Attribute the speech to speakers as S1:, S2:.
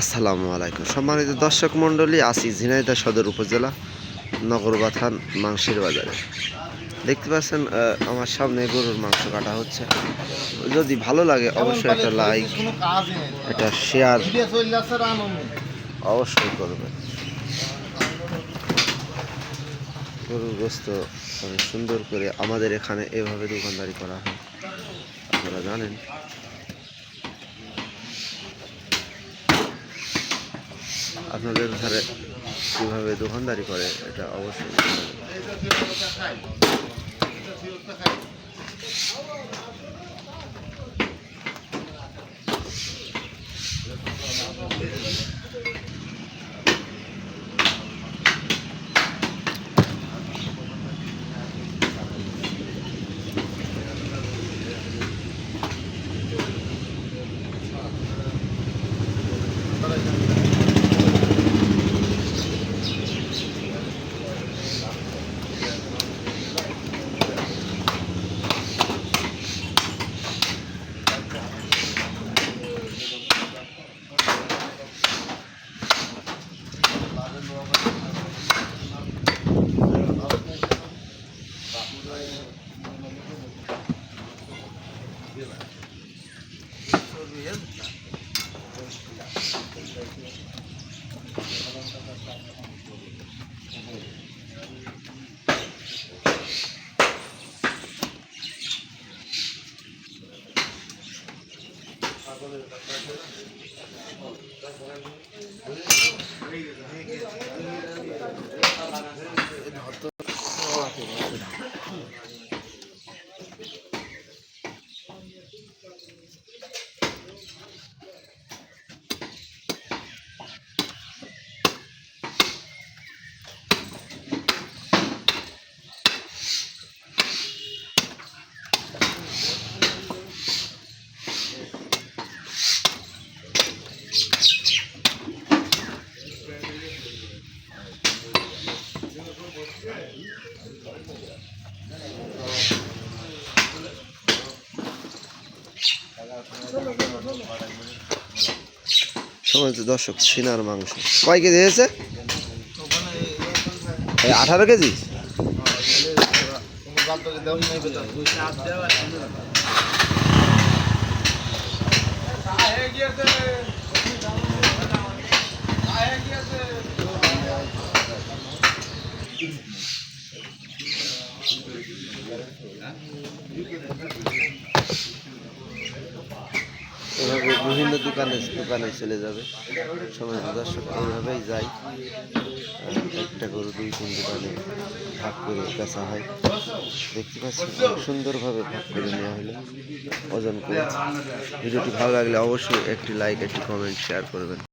S1: আসসালামু আলাইকুম সম্মানিত দর্শক মণ্ডলী, আছি ঝিনাইদহ সদর উপজেলা নগরবাথান মাংসের বাজারে। দেখতে পাচ্ছেন আমার সামনে গরুর মাংস কাটা হচ্ছে। যদি ভালো লাগে অবশ্যই একটা লাইক, একটা শেয়ার অবশ্যই করবেন। গরুর গোস্ত অনেক সুন্দর করে আমাদের এখানে এভাবে দোকানদারি করা হয়, আপনারা জানেন। আপনাদের ধারে কীভাবে দোকানদারি করে এটা অবশ্যই সম্মানিত দর্শক, সিনার মাংস কয় কেজি হয়েছে? 18 কেজি। এভাবে বিভিন্ন দোকানে চলে যাবে। সময় দর্শক এইভাবেই যাই, একটা গরু 2-3 দোকানে ভাগ করে বেচা হয়। দেখতে পাচ্ছি সুন্দরভাবে ভাগ করে নেওয়া হলো ওজন করে। ভিডিওটি ভালো লাগলে অবশ্যই একটি লাইক, একটি কমেন্ট, শেয়ার করবেন।